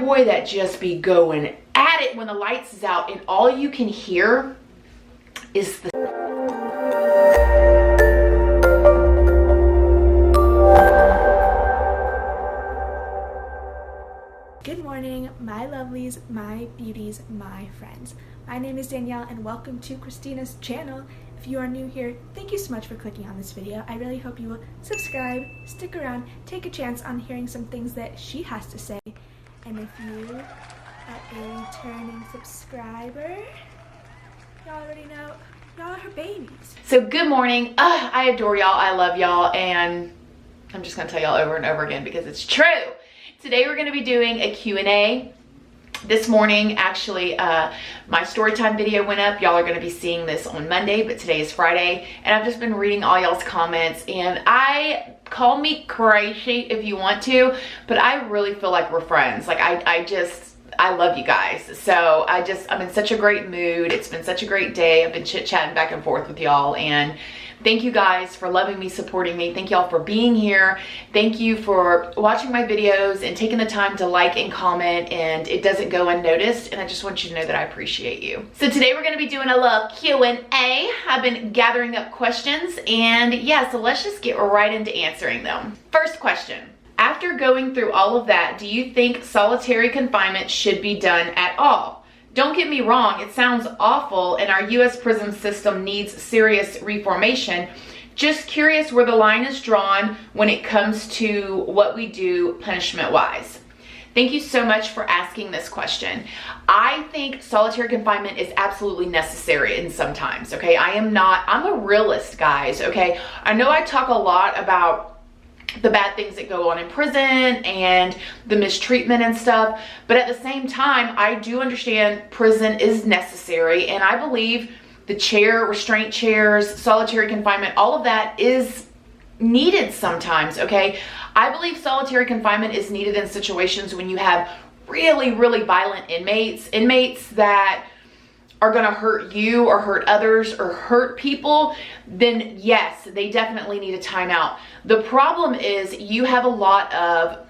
Boy, that just be going at it when the lights is out and all you can hear is the Good morning, my lovelies, my beauties, my friends. My name is Danielle and welcome to Christina's channel. If you are new here, thank you so much for clicking on this video. I really hope you will subscribe, stick around, take a chance on hearing some things that she has to say. And if you are a returning subscriber, y'all already know, y'all are her babies. So good morning. I adore y'all. I love y'all. And I'm just going to tell y'all over and over again because it's true. Today we're going to be doing a Q&A. This morning, actually, my storytime video went up. Y'all are going to be seeing this on Monday, but today is Friday. And I've just been reading all y'all's comments. And call me crazy if you want to, but I really feel like we're friends. Like I love you guys. So I'm in such a great mood. It's been such a great day. I've been chit-chatting back and forth with y'all, and thank you guys for loving me, supporting me. Thank y'all for being here. Thank you for watching my videos and taking the time to like and comment, and it doesn't go unnoticed, and I just want you to know that I appreciate you. So today we're going to be doing a little Q&A. I've been gathering up questions, and yeah, so let's just get right into answering them. First question. After going through all of that, do you think solitary confinement should be done at all? Don't get me wrong, it sounds awful and our U.S. prison system needs serious reformation. Just curious where the line is drawn when it comes to what we do punishment-wise. Thank you so much for asking this question. I think solitary confinement is absolutely necessary in some times, okay? I'm a realist, guys, okay? I know I talk a lot about the bad things that go on in prison and the mistreatment and stuff, but at the same time, I do understand prison is necessary, and I believe the restraint chairs, solitary confinement, all of that is needed sometimes, okay? I believe solitary confinement is needed in situations when you have really, really violent inmates that are going to hurt you or hurt others or hurt people, then yes, they definitely need a timeout. The problem is you have a lot of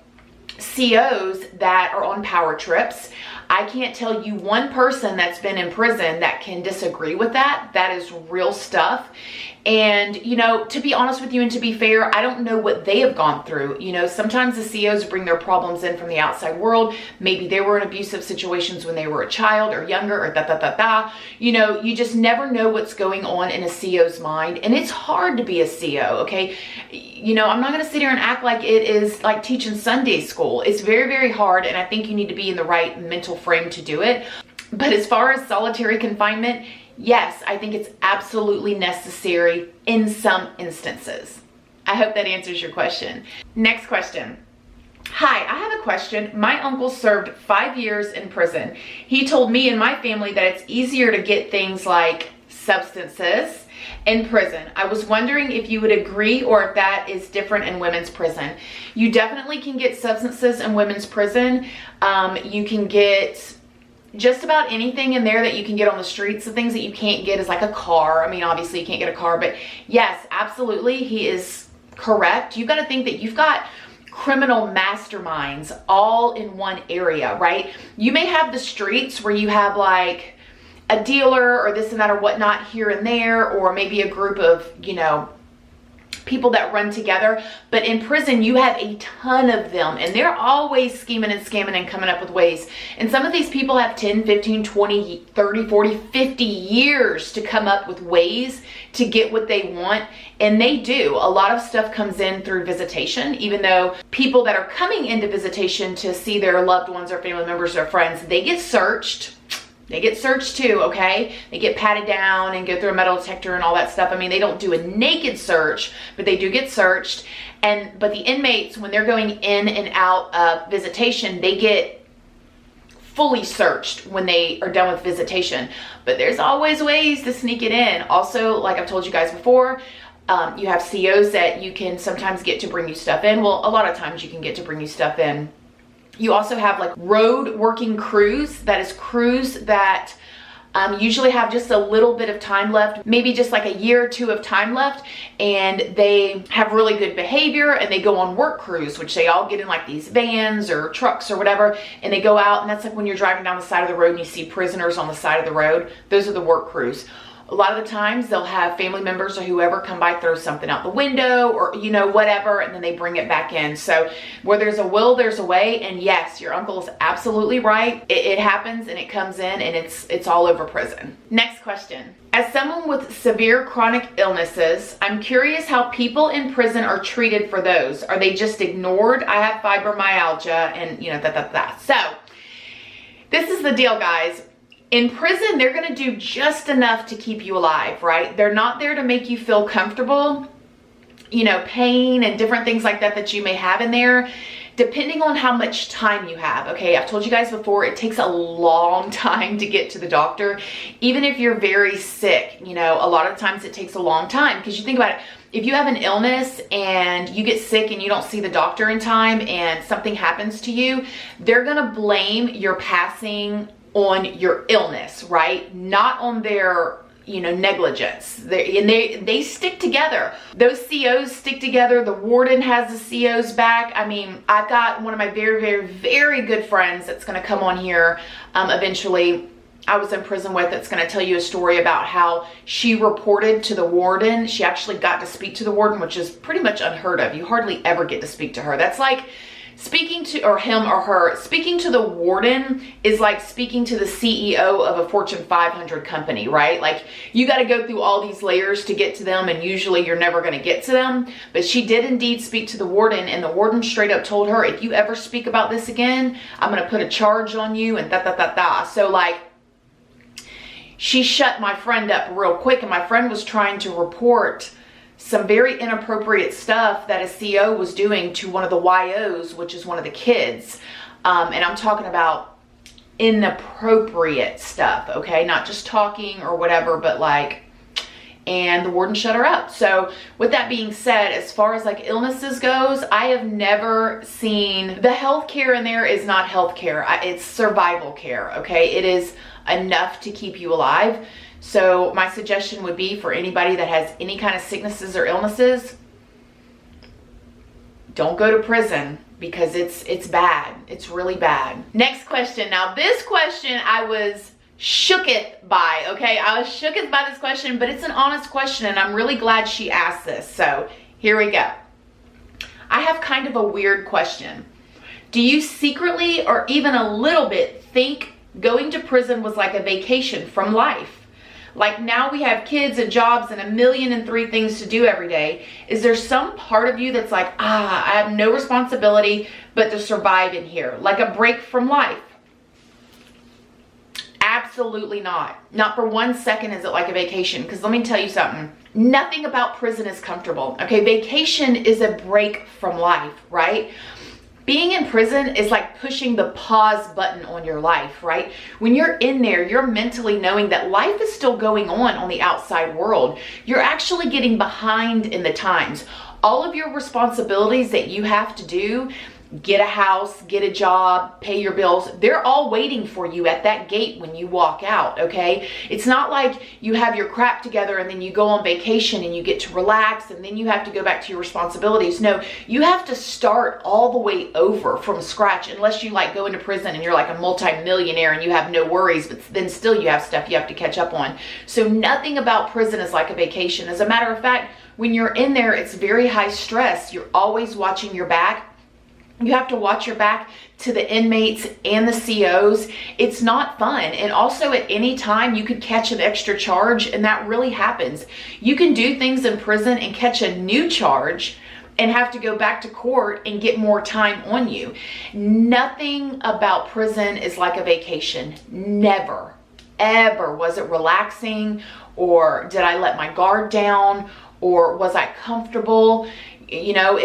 COs that are on power trips. I can't tell you one person that's been in prison that can disagree with that. That is real stuff. And, you know, to be honest with you and to be fair, I don't know what they have gone through. You know, sometimes the COs bring their problems in from the outside world. Maybe they were in abusive situations when they were a child or younger or You know, you just never know what's going on in a CO's mind. And it's hard to be a CO, okay? You know, I'm not going to sit here and act like it is like teaching Sunday school. It's very, very hard. And I think you need to be in the right mental frame to do it. But as far as solitary confinement, yes, I think it's absolutely necessary in some instances. I hope that answers your question. Next question. Hi, I have a question. My uncle served 5 years in prison. He told me and my family that it's easier to get things like substances in prison. I was wondering if you would agree or if that is different in women's prison. You definitely can get substances in women's prison. You can get just about anything in there that you can get on the streets. The things that you can't get is like a car. I mean, obviously you can't get a car, but yes, absolutely, he is correct. You've got to think that you've got criminal masterminds all in one area, right? You may have the streets where you have like a dealer or this and that or whatnot here and there, or maybe a group of, you know, people that run together. But in prison, you have a ton of them, and they're always scheming and scamming and coming up with ways. And some of these people have 10, 15, 20, 30, 40, 50 years to come up with ways to get what they want. And they do. A lot of stuff comes in through visitation, even though people that are coming into visitation to see their loved ones or family members or friends, they get searched. They get searched too, okay? They get patted down and go through a metal detector and all that stuff. I mean, they don't do a naked search, but they do get searched. But the inmates, when they're going in and out of visitation, they get fully searched when they are done with visitation. But there's always ways to sneak it in. Also, like I've told you guys before, you have COs that you can sometimes get to bring you stuff in. Well, a lot of times you can get to bring you stuff in. You also have like road working crews. That is crews that usually have just a little bit of time left, maybe just like a year or two of time left, and they have really good behavior, and they go on work crews, which they all get in like these vans or trucks or whatever, and they go out, and that's like when you're driving down the side of the road and you see prisoners on the side of the road. Those are the work crews. A lot of the times they'll have family members or whoever come by, throw something out the window or, you know, whatever, and then they bring it back in. So where there's a will, there's a way. And yes, your uncle is absolutely right. It happens and it comes in, and it's all over prison. Next question. As someone with severe chronic illnesses, I'm curious how people in prison are treated for those. Are they just ignored? I have fibromyalgia and, you know, So this is the deal, guys. In prison, they're going to do just enough to keep you alive, right? They're not there to make you feel comfortable. You know, pain and different things like that you may have in there, depending on how much time you have. Okay, I've told you guys before, it takes a long time to get to the doctor. Even if you're very sick, you know, a lot of times it takes a long time, because you think about it. If you have an illness and you get sick and you don't see the doctor in time and something happens to you, they're going to blame your passing on your illness, right? Not on their, you know, negligence. They stick together. Those COs stick together. The warden has the CO's back. I mean, I've got one of my very, very, very good friends that's going to come on here eventually. I was in prison with, that's going to tell you a story about how she reported to the warden. She actually got to speak to the warden, which is pretty much unheard of. You hardly ever get to speak to her. That's like speaking to, or him or her, speaking to the warden is like speaking to the CEO of a Fortune 500 company, right? Like, you got to go through all these layers to get to them, and usually you're never going to get to them. But she did indeed speak to the warden, and the warden straight up told her, if you ever speak about this again, I'm going to put a charge on you, and So like, she shut my friend up real quick, and my friend was trying to report some very inappropriate stuff that a CO was doing to one of the YOs, which is one of the kids. And I'm talking about inappropriate stuff, okay? Not just talking or whatever, but like, and the warden shut her up. So with that being said, as far as like illnesses goes, I have never seen, the health care in there is not health care. It's survival care, okay? It is enough to keep you alive. So my suggestion would be, for anybody that has any kind of sicknesses or illnesses, don't go to prison, because it's bad. It's really bad. Next question. Now this question I was shooketh by, okay? I was shooketh by this question, but it's an honest question, and I'm really glad she asked this. So here we go. I have kind of a weird question. Do you secretly or even a little bit think going to prison was like a vacation from life? Like, now we have kids and jobs and 1,000,003 things to do every day. Is there some part of you that's like, I have no responsibility but to survive in here? Like a break from life? Absolutely not. Not for 1 second is it like a vacation. Because let me tell you something. Nothing about prison is comfortable. Okay, vacation is a break from life, right? Being in prison is like pushing the pause button on your life, right? When you're in there, you're mentally knowing that life is still going on the outside world. You're actually getting behind in the times. All of your responsibilities that you have to do, get a house, get a job, pay your bills, they're all waiting for you at that gate when you walk out, okay? It's not like you have your crap together and then you go on vacation and you get to relax and then you have to go back to your responsibilities. No, you have to start all the way over from scratch, unless you like go into prison and you're like a multi-millionaire and you have no worries, but then still you have stuff you have to catch up on. So nothing about prison is like a vacation. As a matter of fact, when you're in there, it's very high stress. You're always watching your back. You have to watch your back to the inmates and the COs. It's not fun. And also, at any time you could catch an extra charge, and that really happens. You can do things in prison and catch a new charge and have to go back to court and get more time on you. Nothing about prison is like a vacation. Never, ever was it relaxing, or did I let my guard down, or was I comfortable? You know,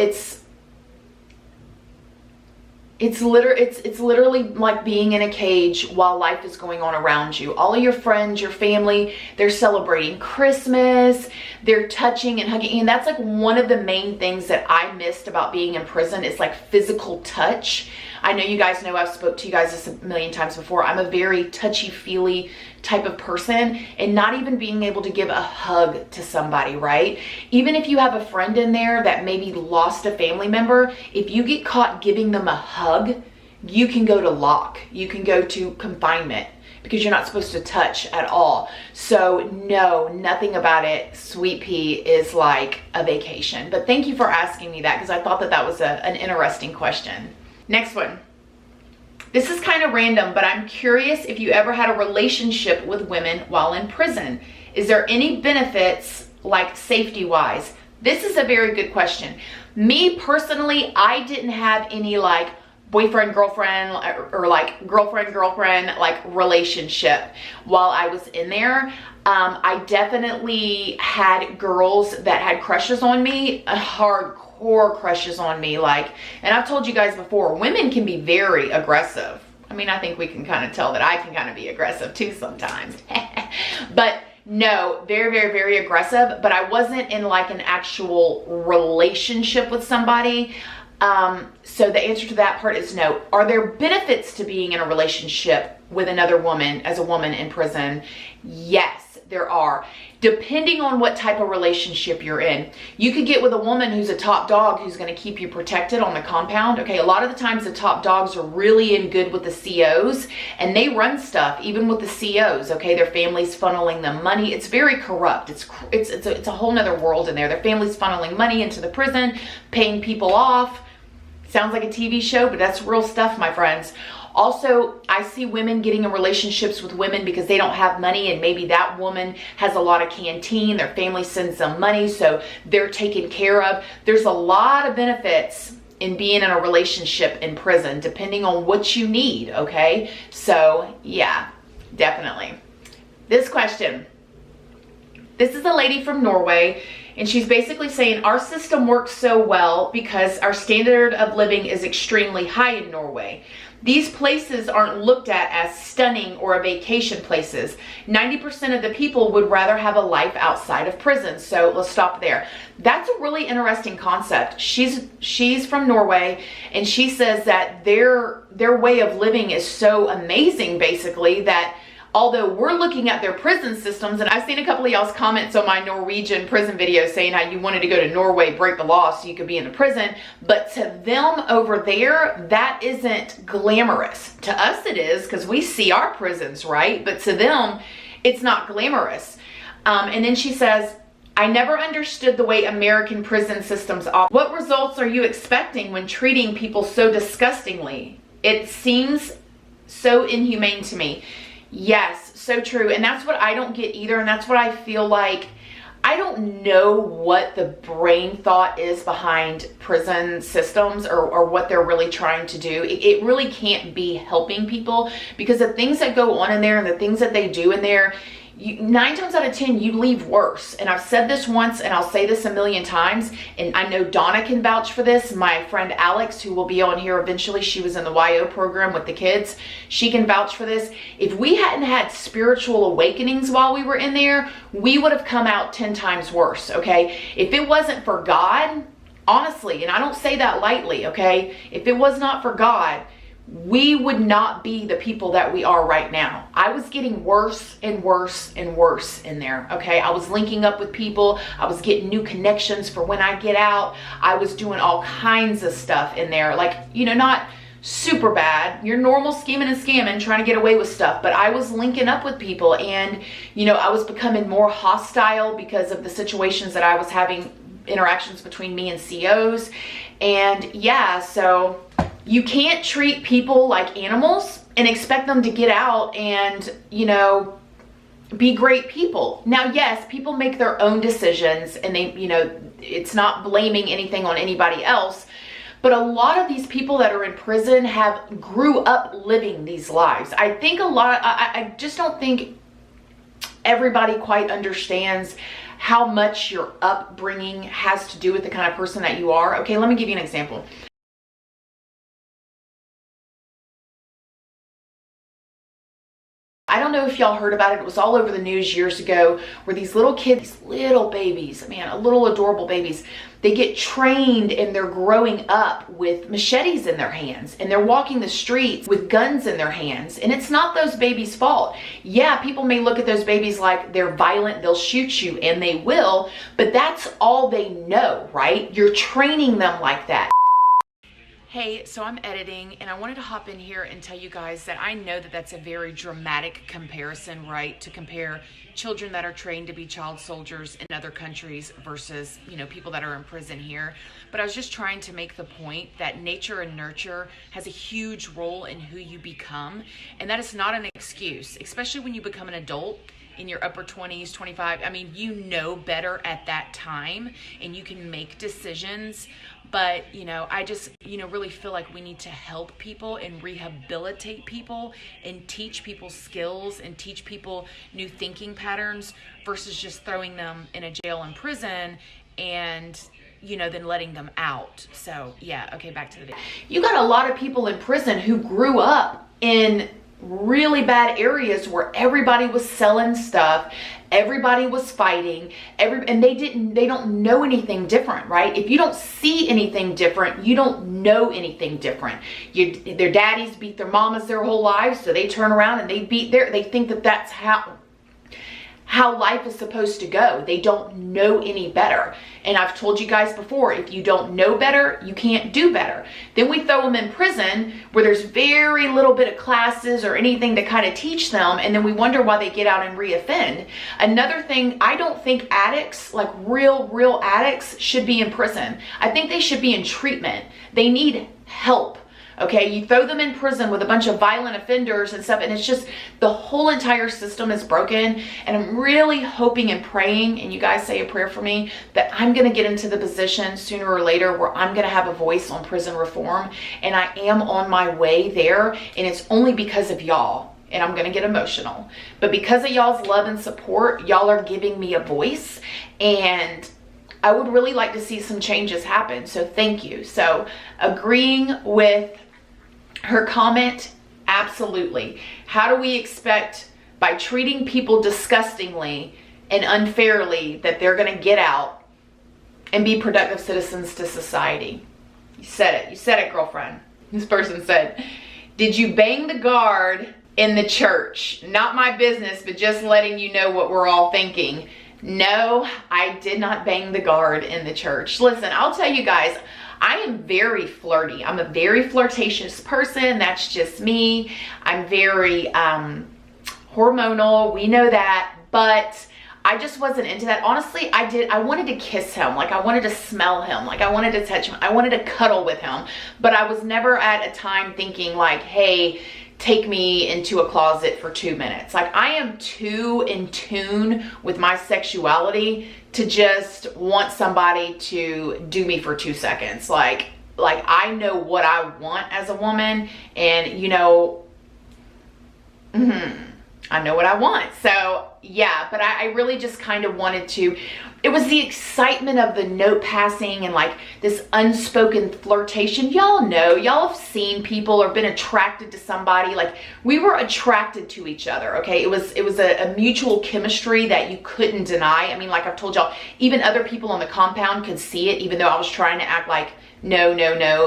It's literally like being in a cage while life is going on around you. All of your friends, your family, they're celebrating Christmas, they're touching and hugging. And that's like one of the main things that I missed about being in prison is like physical touch. I know you guys know I've spoke to you guys this a million times before. I'm a very touchy-feely type of person, and not even being able to give a hug to somebody, right? Even if you have a friend in there that maybe lost a family member, if you get caught giving them a hug, you can go to lock. You can go to confinement because you're not supposed to touch at all. So no, nothing about it, Sweet Pea, is like a vacation. But thank you for asking me that, because I thought that that was an interesting question. Next one. This is kind of random, but I'm curious if you ever had a relationship with women while in prison. Is there any benefits, like safety-wise? This is a very good question. Me personally, I didn't have any like boyfriend, girlfriend, or like girlfriend, like relationship while I was in there. I definitely had girls that had crushes on me, hardcore crushes on me, like, and I've told you guys before, women can be very aggressive. I mean, I think we can kind of tell that I can kind of be aggressive too sometimes. But no, very, very, very aggressive. But I wasn't in like an actual relationship with somebody. So the answer to that part is no. Are there benefits to being in a relationship with another woman as a woman in prison? Yes, there are. Depending on what type of relationship you're in. You could get with a woman who's a top dog who's going to keep you protected on the compound. Okay, a lot of the times the top dogs are really in good with the COs, and they run stuff even with the COs. Okay, their family's funneling them money. It's very corrupt. It's a whole nother world in there. Their family's funneling money into the prison, paying people off. Sounds like a TV show, but that's real stuff, my friends. Also, I see women getting in relationships with women because they don't have money, and maybe that woman has a lot of canteen, their family sends them money, so they're taken care of. There's a lot of benefits in being in a relationship in prison, depending on what you need, okay? So, yeah, definitely. This question. This is a lady from Norway, and she's basically saying our system works so well because our standard of living is extremely high in Norway. These places aren't looked at as stunning or vacation places. 90% of the people would rather have a life outside of prison. So let's stop there. That's a really interesting concept. She's from Norway, and she says that their way of living is so amazing, basically, that although we're looking at their prison systems, and I've seen a couple of y'all's comments on my Norwegian prison video saying how you wanted to go to Norway, break the law so you could be in the prison, but to them over there, that isn't glamorous. To us it is, because we see our prisons, right? But to them, it's not glamorous. And then she says, I never understood the way American prison systems operate. What results are you expecting when treating people so disgustingly? It seems so inhumane to me. Yes, so true. And that's what I don't get either. And that's what I feel like, I don't know what the brain thought is behind prison systems, or what they're really trying to do. It really can't be helping people, because the things that go on in there and the things that they do in there, 9 times out of 10, you leave worse. And I've said this once, and I'll say this a million times, and I know Donna can vouch for this. My friend Alex, who will be on here eventually, she was in the YO program with the kids. She can vouch for this. If we hadn't had spiritual awakenings while we were in there, we would have come out 10 times worse, okay? If it wasn't for God, honestly, and I don't say that lightly, okay? If it was not for God, we would not be the people that we are right now. I was getting worse and worse and worse in there, okay? I was linking up with people. I was getting new connections for when I get out. I was doing all kinds of stuff in there. Like, you know, not super bad. Your normal scheming and scamming, trying to get away with stuff. But I was linking up with people, and, you know, I was becoming more hostile because of the situations that I was having, interactions between me and COs. And yeah, so you can't treat people like animals and expect them to get out and, you know, be great people. Now, yes, people make their own decisions, and they, you know, it's not blaming anything on anybody else. But a lot of these people that are in prison have grew up living these lives. I think I just don't think everybody quite understands how much your upbringing has to do with the kind of person that you are. Okay, let me give you an example. I don't know if y'all heard about it. It was all over the news years ago where these little kids, these little babies, man, little adorable babies, they get trained and they're growing up with machetes in their hands and they're walking the streets with guns in their hands. And it's not those babies' fault. Yeah, people may look at those babies like they're violent, they'll shoot you, and they will, but that's all they know, right? You're training them like that. Hey, so I'm editing and I wanted to hop in here and tell you guys that I know that that's a very dramatic comparison, right? To compare children that are trained to be child soldiers in other countries versus, you know, people that are in prison here. But I was just trying to make the point that nature and nurture has a huge role in who you become. And that is not an excuse, especially when you become an adult in your upper 20s, 25. I mean, you know better at that time and you can make decisions. But, you know, I just, you know, really feel like we need to help people and rehabilitate people and teach people skills and teach people new thinking patterns versus just throwing them in a jail and prison and, you know, then letting them out. So, yeah, okay, back to the video. You got a lot of people in prison who grew up in really bad areas where everybody was selling stuff, everybody was fighting, and they don't know anything different, right? If you don't see anything different, you don't know anything different. Their daddies beat their mamas their whole lives, so they turn around and they think that that's how life is supposed to go. They don't know any better. And I've told you guys before, if you don't know better, you can't do better. Then we throw them in prison where there's very little bit of classes or anything to kind of teach them, and then we wonder why they get out and reoffend. Another thing, I don't think addicts, like real addicts, should be in prison. I think they should be in treatment. They need help. Okay, you throw them in prison with a bunch of violent offenders and stuff, and it's just the whole entire system is broken. And I'm really hoping and praying, and you guys say a prayer for me, that I'm going to get into the position sooner or later where I'm going to have a voice on prison reform. And I am on my way there, and it's only because of y'all. And I'm going to get emotional. But because of y'all's love and support, y'all are giving me a voice, and I would really like to see some changes happen. So thank you. So agreeing with her comment, absolutely. How do we expect, by treating people disgustingly and unfairly, that they're going to get out and be productive citizens to society? You said it, girlfriend. This person said, did you bang the guard in the church? Not my business, but just letting you know what we're all thinking. No, I did not bang the guard in the church. Listen, I'll tell you guys, I am very flirty. I'm a very flirtatious person. That's just me. I'm very hormonal. We know that, but I just wasn't into that. Honestly, I wanted to kiss him. Like, I wanted to smell him. Like, I wanted to touch him. I wanted to cuddle with him, but I was never at a time thinking like, hey, take me into a closet for 2 minutes. Like, I am too in tune with my sexuality to just want somebody to do me for 2 seconds. Like I know what I want as a woman, and you know, I know what I want. So yeah, but I really just kind of wanted to, it was the excitement of the note passing and like this unspoken flirtation. Y'all know, y'all have seen people or been attracted to somebody. Like, we were attracted to each other, okay? It was a mutual chemistry that you couldn't deny. I mean, like I've told y'all, even other people on the compound could see it, even though I was trying to act like, no,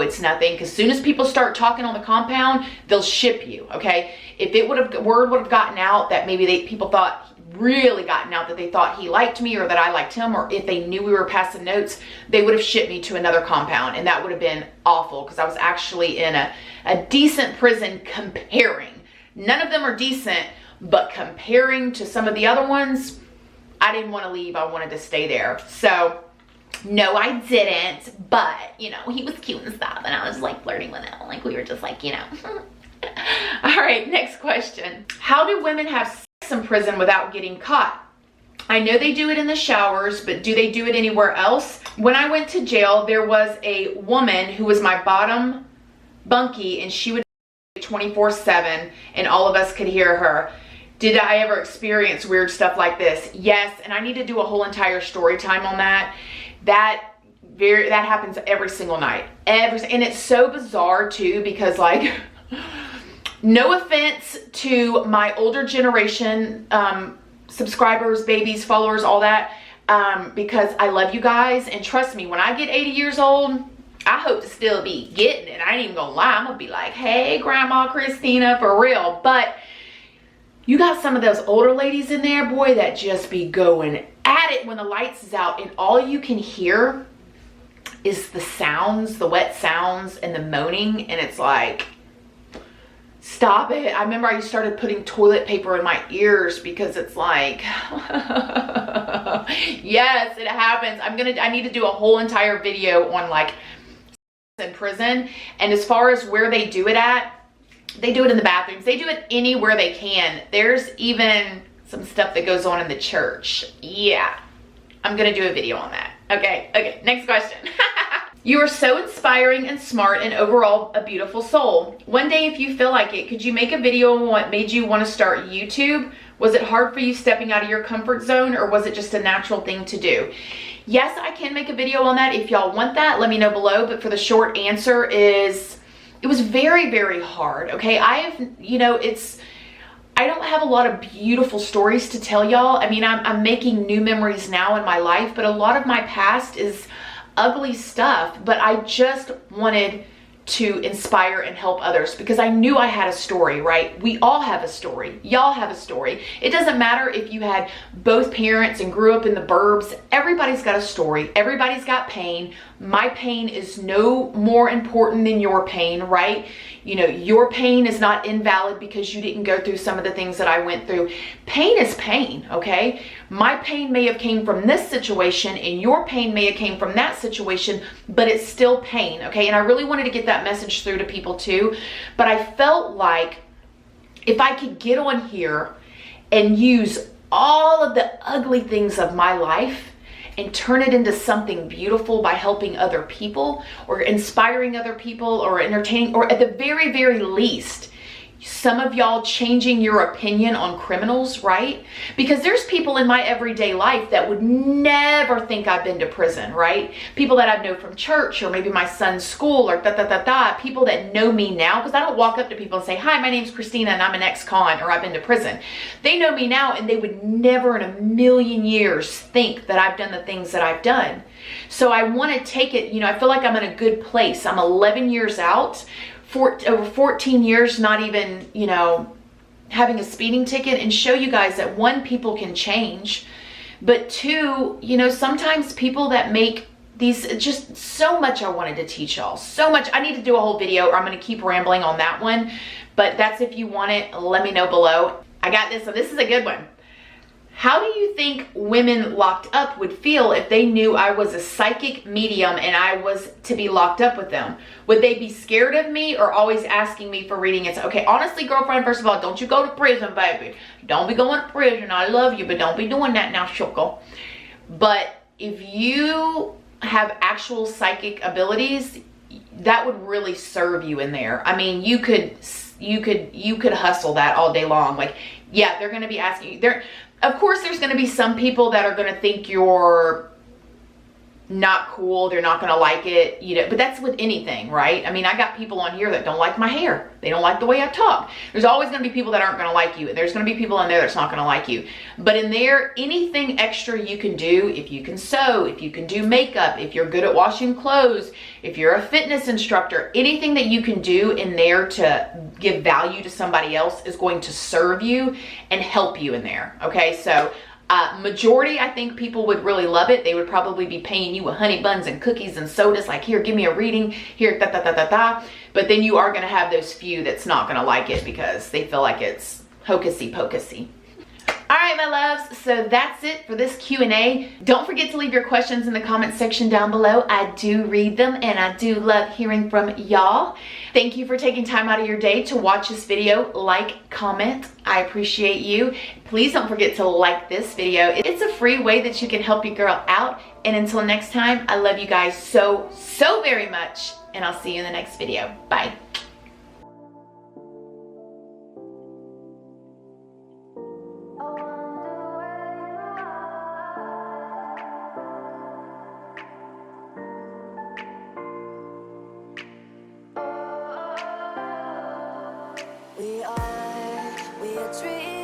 it's nothing. Because as soon as people start talking on the compound, they'll ship you, okay? If word would have gotten out that maybe people thought, really gotten out that they thought he liked me or that I liked him, or if they knew we were passing notes, they would have shipped me to another compound, and that would have been awful because I was actually in a decent prison comparing. None of them are decent, but comparing to some of the other ones, I didn't want to leave. I wanted to stay there. So no, I didn't, but you know, he was cute and stuff, and I was like flirting with him. Like, we were just like, you know. All right, next question. How do women have sex in prison without getting caught? I know they do it in the showers, but do they do it anywhere else? When I went to jail, there was a woman who was my bottom bunkie, and she would 24/7, and all of us could hear her. Did I ever experience weird stuff like this? Yes, and I need to do a whole entire story time on that. That happens every single night. And it's so bizarre too, because like No offense to my older generation subscribers, babies, followers, all that, because I love you guys. And trust me, when I get 80 years old, I hope to still be getting it. I ain't even gonna lie. I'm gonna be like, hey, Grandma Christina, for real. But you got some of those older ladies in there, boy, that just be going at it when the lights is out, and all you can hear is the sounds, the wet sounds and the moaning, and it's like, stop it. I remember I started putting toilet paper in my ears because it's like, yes, it happens. I need to do a whole entire video on like in prison, and as far as where they do it at, they do it in the bathrooms. They do it anywhere they can. There's even some stuff that goes on in the church. Yeah, I'm gonna do a video on that. Okay, next question. You are so inspiring and smart and overall a beautiful soul. One day, if you feel like it, could you make a video on what made you want to start YouTube? Was it hard for you stepping out of your comfort zone, or was it just a natural thing to do? Yes, I can make a video on that. If y'all want that, let me know below. But for the short answer is, it was very, very hard. Okay, I don't have a lot of beautiful stories to tell y'all. I mean, I'm making new memories now in my life, but a lot of my past is ugly stuff. But I just wanted to inspire and help others because I knew I had a story, right? We all have a story. Y'all have a story. It doesn't matter if you had both parents and grew up in the burbs. Everybody's got a story. Everybody's got pain. My pain is no more important than your pain, right? You know, your pain is not invalid because you didn't go through some of the things that I went through. Pain is pain, okay? My pain may have came from this situation and your pain may have came from that situation, but it's still pain, okay? And I really wanted to get that message through to people too, but I felt like if I could get on here and use all of the ugly things of my life and turn it into something beautiful by helping other people or inspiring other people or entertaining, or at the very, very least, some of y'all changing your opinion on criminals, right? Because there's people in my everyday life that would never think I've been to prison, right? People that I know from church or maybe my son's school or people that know me now, because I don't walk up to people and say, hi, my name's Christina and I'm an ex-con or I've been to prison. They know me now and they would never in a million years think that I've done the things that I've done. So I want to take it, I feel like I'm in a good place. I'm 11 years out. Over 14 years not even, having a speeding ticket, and show you guys that one, people can change, but two, sometimes people that make these, just so much I wanted to teach y'all, so much. I need to do a whole video or I'm going to keep rambling on that one, but that's if you want it, let me know below. I got this, so this is a good one. How do you think women locked up would feel if they knew I was a psychic medium and I was to be locked up with them? Would they be scared of me or always asking me for readings? Okay, honestly, girlfriend, first of all, don't you go to prison, baby. Don't be going to prison. I love you, but don't be doing that now, Shoko. But if you have actual psychic abilities, that would really serve you in there. I mean, you could hustle that all day long. Like, yeah, they're going to be asking you. Of course, there's going to be some people that are going to think you're not cool. They're not going to like it, but that's with anything, right? I mean, I got people on here that don't like my hair. They don't like the way I talk. There's always going to be people that aren't going to like you. And there's going to be people in there that's not going to like you. But in there, anything extra you can do, if you can sew, if you can do makeup, if you're good at washing clothes, if you're a fitness instructor, anything that you can do in there to give value to somebody else is going to serve you and help you in there. Okay, so majority, I think people would really love it. They would probably be paying you with honey buns and cookies and sodas, like, here, give me a reading, here, But then you are going to have those few that's not going to like it because they feel like it's hocusy pocusy. All right, my loves, so that's it for this Q&A. Don't forget to leave your questions in the comment section down below. I do read them and I do love hearing from y'all. Thank you for taking time out of your day to watch this video. Like, comment, I appreciate you. Please don't forget to like this video. It's a free way that you can help your girl out. And until next time, I love you guys so, so very much. And I'll see you in the next video. Bye. We are dreamers.